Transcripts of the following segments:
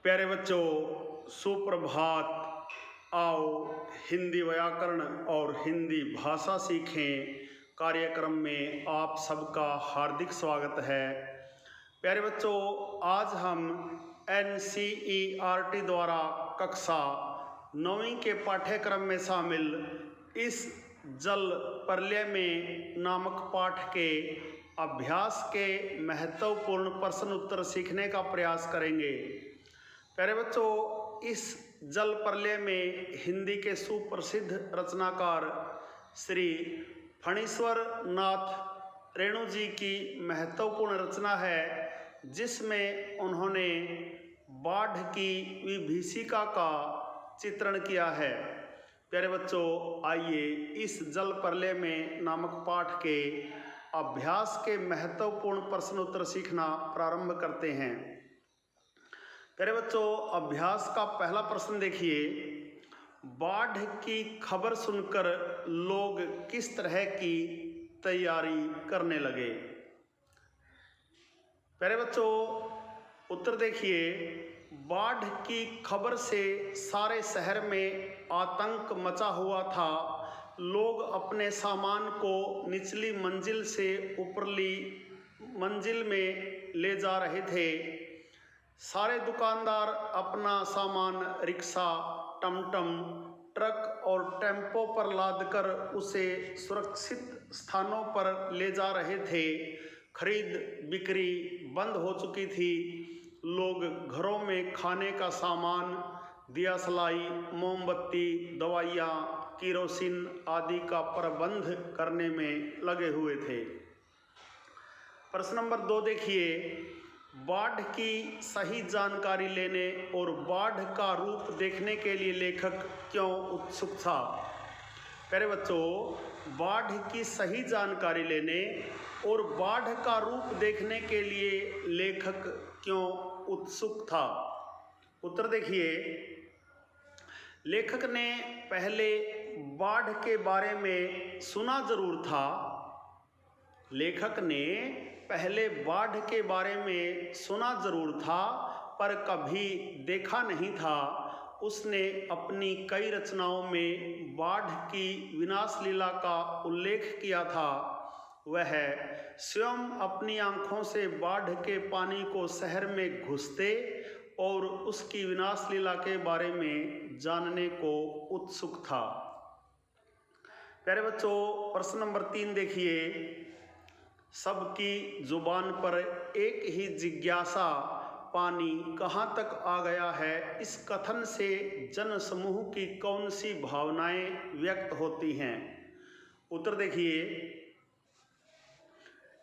प्यारे बच्चों, सुप्रभात। आओ हिंदी व्याकरण और हिंदी भाषा सीखें कार्यक्रम में आप सबका हार्दिक स्वागत है। प्यारे बच्चों, आज हम NCERT द्वारा कक्षा 9वीं के पाठ्यक्रम में शामिल इस जल प्रलय में नामक पाठ के अभ्यास के महत्वपूर्ण प्रश्न उत्तर सीखने का प्रयास करेंगे। प्यारे बच्चों, इस जल प्रलय में हिंदी के सुप्रसिद्ध रचनाकार श्री फणीश्वर नाथ रेणु जी की महत्वपूर्ण रचना है, जिसमें उन्होंने बाढ़ की विभीषिका का चित्रण किया है। प्यारे बच्चों, आइए इस जल प्रलय में नामक पाठ के अभ्यास के महत्वपूर्ण प्रश्न उत्तर सीखना प्रारंभ करते हैं। प्यारे बच्चों, अभ्यास का पहला प्रश्न देखिए। बाढ़ की खबर सुनकर लोग किस तरह की तैयारी करने लगे? प्यारे बच्चों, उत्तर देखिए। बाढ़ की खबर से सारे शहर में आतंक मचा हुआ था। लोग अपने सामान को निचली मंजिल से ऊपरली मंजिल में ले जा रहे थे। सारे दुकानदार अपना सामान रिक्शा, टमटम, ट्रक और टेम्पो पर लादकर उसे सुरक्षित स्थानों पर ले जा रहे थे। खरीद बिक्री बंद हो चुकी थी। लोग घरों में खाने का सामान, दिया सलाई, मोमबत्ती, दवाइयाँ, केरोसिन आदि का प्रबंध करने में लगे हुए थे। प्रश्न नंबर 2 देखिए। बाढ़ की सही जानकारी लेने और बाढ़ का रूप देखने के लिए लेखक क्यों उत्सुक था? प्यारे बच्चों, बाढ़ की सही जानकारी लेने और बाढ़ का रूप देखने के लिए लेखक क्यों उत्सुक था? उत्तर देखिए। लेखक ने पहले बाढ़ के बारे में सुना जरूर था। लेखक ने पहले बाढ़ के बारे में सुना जरूर था, पर कभी देखा नहीं था। उसने अपनी कई रचनाओं में बाढ़ की विनाश लीला का उल्लेख किया था। वह स्वयं अपनी आंखों से बाढ़ के पानी को शहर में घुसते और उसकी विनाश लीला के बारे में जानने को उत्सुक था। प्यारे बच्चों, प्रश्न नंबर 3 देखिए। सबकी जुबान पर एक ही जिज्ञासा, पानी कहाँ तक आ गया है, इस कथन से जन समूह की कौन सी भावनाएं व्यक्त होती हैं? उत्तर देखिए।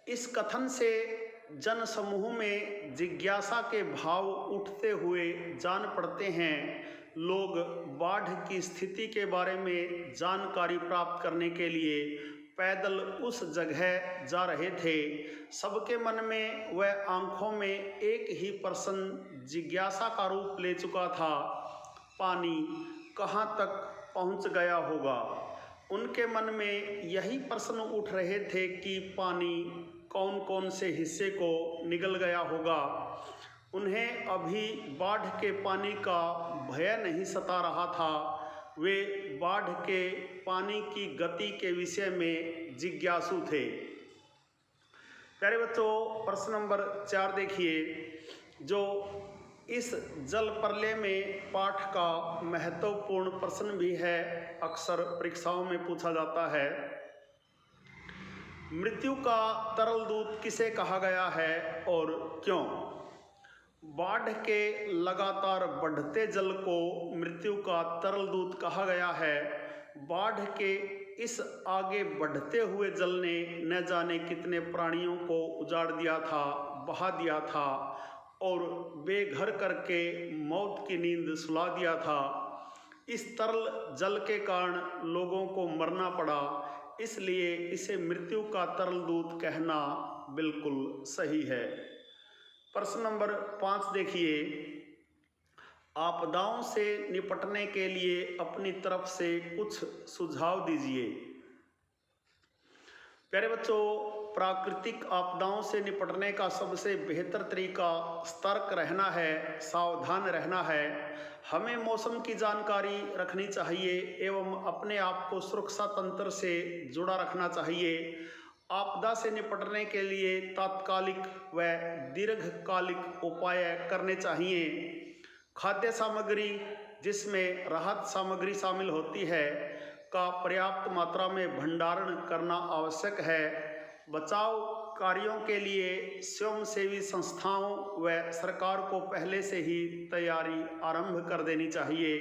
इस कथन से जन समूह में जिज्ञासा के भाव उठते हुए जान पड़ते हैं। लोग बाढ़ की स्थिति के बारे में जानकारी प्राप्त करने के लिए पैदल उस जगह जा रहे थे। सबके मन में व आंखों में एक ही प्रश्न जिज्ञासा का रूप ले चुका था, पानी कहाँ तक पहुँच गया होगा। उनके मन में यही प्रश्न उठ रहे थे कि पानी कौन कौन से हिस्से को निगल गया होगा। उन्हें अभी बाढ़ के पानी का भय नहीं सता रहा था। वे बाढ़ के पानी की गति के विषय में जिज्ञासु थे। प्यारे बच्चों, प्रश्न नंबर 4 देखिए, जो इस जल प्रलय में पाठ का महत्वपूर्ण प्रश्न भी है, अक्सर परीक्षाओं में पूछा जाता है। मृत्यु का तरल दूत किसे कहा गया है और क्यों? बाढ़ के लगातार बढ़ते जल को मृत्यु का तरल दूत कहा गया है। बाढ़ के इस आगे बढ़ते हुए जल ने न जाने कितने प्राणियों को उजाड़ दिया था, बहा दिया था और बेघर करके मौत की नींद सुला दिया था। इस तरल जल के कारण लोगों को मरना पड़ा, इसलिए इसे मृत्यु का तरल दूत कहना बिल्कुल सही है। प्रश्न नंबर 5 देखिए। आपदाओं से निपटने के लिए अपनी तरफ से कुछ सुझाव दीजिए। प्यारे बच्चों, प्राकृतिक आपदाओं से निपटने का सबसे बेहतर तरीका सतर्क रहना है, सावधान रहना है। हमें मौसम की जानकारी रखनी चाहिए एवं अपने आप को सुरक्षा तंत्र से जुड़ा रखना चाहिए। आपदा से निपटने के लिए तात्कालिक व दीर्घकालिक उपाय करने चाहिए। खाद्य सामग्री, जिसमें राहत सामग्री शामिल होती है, का पर्याप्त मात्रा में भंडारण करना आवश्यक है। बचाव कार्यों के लिए स्वयंसेवी संस्थाओं व सरकार को पहले से ही तैयारी आरंभ कर देनी चाहिए।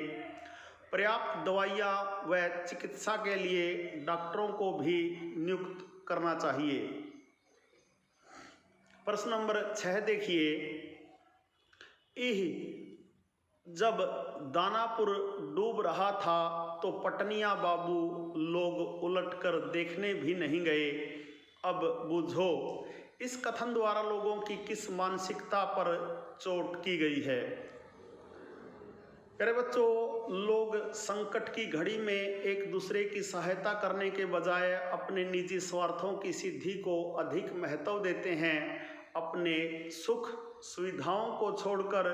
पर्याप्त दवाइयाँ व चिकित्सा के लिए डॉक्टरों को भी नियुक्त करना चाहिए। प्रश्न नंबर 6 देखिए, जब दानापुर डूब रहा था तो पटनिया बाबू लोग उलटकर देखने भी नहीं गए। अब बूझो, इस कथन द्वारा लोगों की किस मानसिकता पर चोट की गई है। प्यारे बच्चों, लोग संकट की घड़ी में एक दूसरे की सहायता करने के बजाय अपने निजी स्वार्थों की सिद्धि को अधिक महत्व देते हैं। अपने सुख सुविधाओं को छोड़कर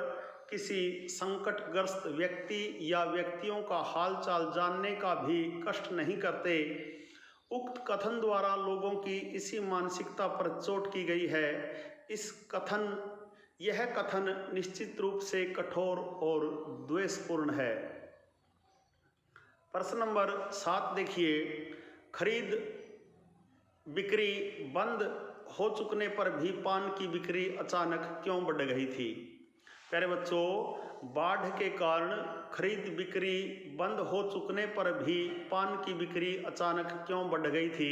किसी संकटग्रस्त व्यक्ति या व्यक्तियों का हालचाल जानने का भी कष्ट नहीं करते। उक्त कथन द्वारा लोगों की इसी मानसिकता पर चोट की गई है। यह कथन निश्चित रूप से कठोर और द्वेषपूर्ण है। प्रश्न नंबर 7 देखिए, खरीद बिक्री बंद हो चुकने पर भी पान की बिक्री अचानक क्यों बढ़ गई थी। प्यारे बच्चों, बाढ़ के कारण खरीद बिक्री बंद हो चुकने पर भी पान की बिक्री अचानक क्यों बढ़ गई थी।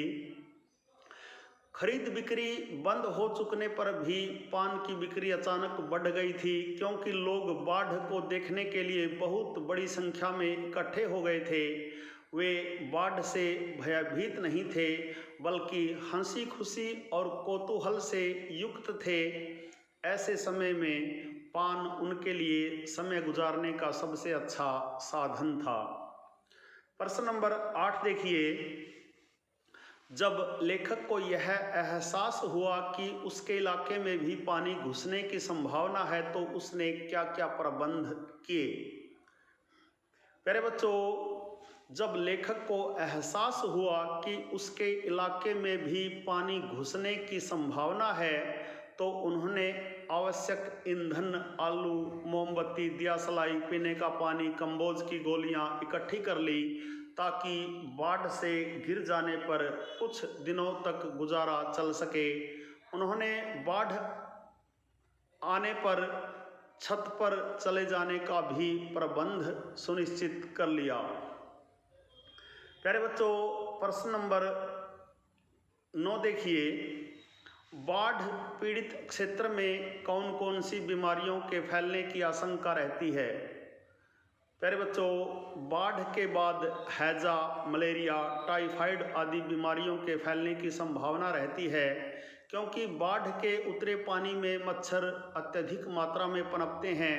खरीद बिक्री बंद हो चुकने पर भी पान की बिक्री अचानक बढ़ गई थी क्योंकि लोग बाढ़ को देखने के लिए बहुत बड़ी संख्या में इकट्ठे हो गए थे। वे बाढ़ से भयभीत नहीं थे, बल्कि हंसी खुशी और कौतूहल से युक्त थे। ऐसे समय में पान उनके लिए समय गुजारने का सबसे अच्छा साधन था। प्रश्न नंबर 8 देखिए, जब लेखक को यह एहसास हुआ कि उसके इलाके में भी पानी घुसने की संभावना है तो उसने क्या क्या प्रबंध किए। प्यारे बच्चों, जब लेखक को एहसास हुआ कि उसके इलाके में भी पानी घुसने की संभावना है तो उन्होंने आवश्यक ईंधन, आलू, मोमबत्ती, दियासलाई, पीने का पानी, कम्बोज की गोलियां इकट्ठी कर ली ताकि बाढ़ से घिर जाने पर कुछ दिनों तक गुजारा चल सके। उन्होंने बाढ़ आने पर छत पर चले जाने का भी प्रबंध सुनिश्चित कर लिया। प्यारे बच्चों, प्रश्न नंबर 9 देखिए, बाढ़ पीड़ित क्षेत्र में कौन कौन सी बीमारियों के फैलने की आशंका रहती है। प्यारे बच्चों, बाढ़ के बाद हैजा, मलेरिया, टाइफाइड आदि बीमारियों के फैलने की संभावना रहती है क्योंकि बाढ़ के उतरे पानी में मच्छर अत्यधिक मात्रा में पनपते हैं,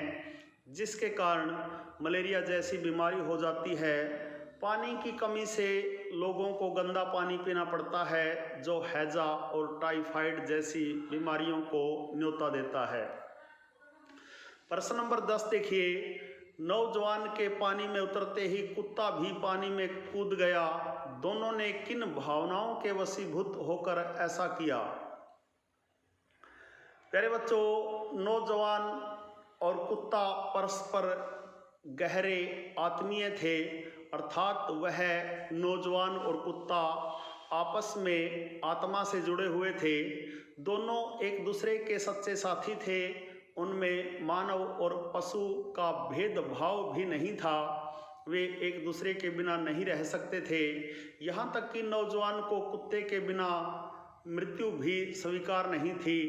जिसके कारण मलेरिया जैसी बीमारी हो जाती है। पानी की कमी से लोगों को गंदा पानी पीना पड़ता है, जो हैजा और टाइफाइड जैसी बीमारियों को न्योता देता है। प्रश्न नंबर 10 देखिए, नौजवान के पानी में उतरते ही कुत्ता भी पानी में कूद गया। दोनों ने किन भावनाओं के वशीभूत होकर ऐसा किया। प्यारे बच्चों, नौजवान और कुत्ता परस्पर गहरे आत्मीय थे, अर्थात वह नौजवान और कुत्ता आपस में आत्मा से जुड़े हुए थे। दोनों एक दूसरे के सच्चे साथी थे। उनमें मानव और पशु का भेदभाव भी नहीं था। वे एक दूसरे के बिना नहीं रह सकते थे। यहाँ तक कि नौजवान को कुत्ते के बिना मृत्यु भी स्वीकार नहीं थी।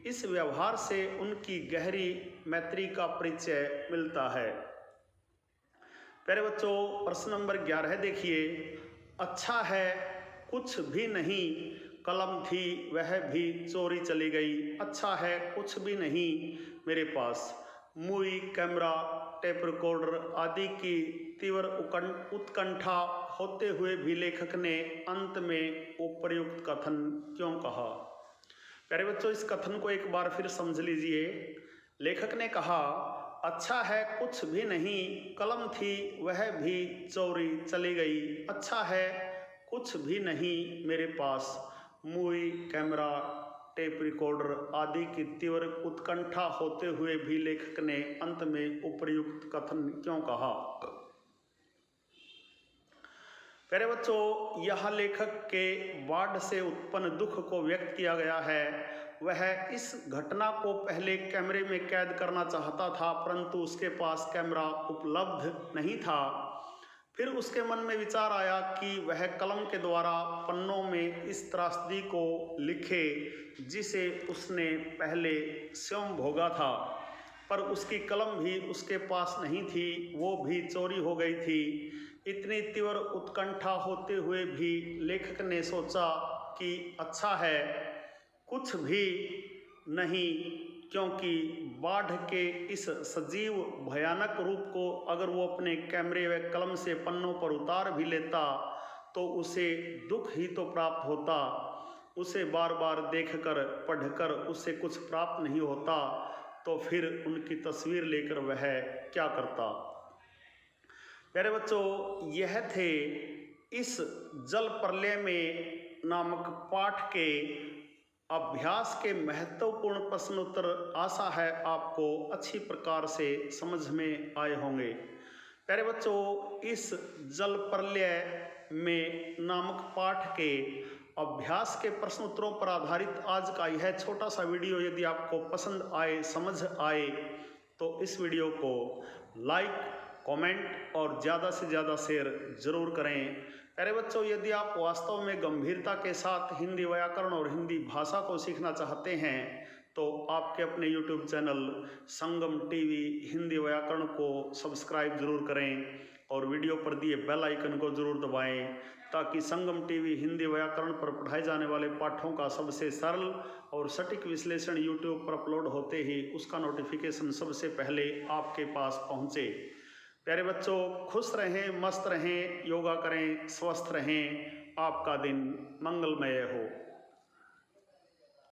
इस व्यवहार से उनकी गहरी मैत्री का परिचय मिलता है। प्यारे बच्चों, प्रश्न नंबर 11 देखिए, अच्छा है कुछ भी नहीं, कलम थी वह भी चोरी चली गई। अच्छा है कुछ भी नहीं मेरे पास। मूवी, कैमरा, टेप रिकॉर्डर आदि की तीव्र उत्कंठा होते हुए भी लेखक ने अंत में उपर्युक्त कथन क्यों कहा। प्यारे बच्चों, इस कथन को एक बार फिर समझ लीजिए। लेखक ने कहा, अच्छा है कुछ भी नहीं, कलम थी वह भी चोरी चली गई। अच्छा है कुछ भी नहीं मेरे पास, मूवी, कैमरा, टेप रिकॉर्डर आदि की तीव्र उत्कंठा होते हुए भी लेखक ने अंत में उपर्युक्त कथन क्यों कहा? प्यारे बच्चों, यह लेखक के बाढ़ से उत्पन्न दुख को व्यक्त किया गया है। वह इस घटना को पहले कैमरे में कैद करना चाहता था, परंतु उसके पास कैमरा उपलब्ध नहीं था। फिर उसके मन में विचार आया कि वह कलम के द्वारा पन्नों में इस त्रासदी को लिखे जिसे उसने पहले स्वयं भोगा था, पर उसकी कलम भी उसके पास नहीं थी, वो भी चोरी हो गई थी। इतनी तीव्र उत्कंठा होते हुए भी लेखक ने सोचा कि अच्छा है कुछ भी नहीं, क्योंकि बाढ़ के इस सजीव भयानक रूप को अगर वो अपने कैमरे व कलम से पन्नों पर उतार भी लेता तो उसे दुख ही तो प्राप्त होता। उसे बार बार देखकर पढ़कर उसे कुछ प्राप्त नहीं होता, तो फिर उनकी तस्वीर लेकर वह क्या करता? प्यारे बच्चों, यह थे इस जल प्रलय में नामक पाठ के अभ्यास के महत्वपूर्ण प्रश्न उत्तर। आशा है आपको अच्छी प्रकार से समझ में आए होंगे। प्यारे बच्चों, इस जल प्रलय में नामक पाठ के अभ्यास के प्रश्न उत्तरों पर आधारित आज का यह छोटा सा वीडियो यदि आपको पसंद आए, समझ आए, तो इस वीडियो को लाइक, कमेंट और ज़्यादा से ज़्यादा शेयर जरूर करें। प्यारे बच्चों, यदि आप वास्तव में गंभीरता के साथ हिंदी व्याकरण और हिंदी भाषा को सीखना चाहते हैं तो आपके अपने YouTube चैनल संगम टीवी हिंदी व्याकरण को सब्सक्राइब जरूर करें और वीडियो पर दिए बेल आइकन को जरूर दबाएं, ताकि संगम टीवी हिंदी व्याकरण पर पढ़ाए जाने वाले पाठों का सबसे सरल और सटीक विश्लेषण YouTube पर अपलोड होते ही उसका नोटिफिकेशन सबसे पहले आपके पास पहुंचे। प्यारे बच्चों, खुश रहें, मस्त रहें, योगा करें, स्वस्थ रहें, आपका दिन मंगलमय हो।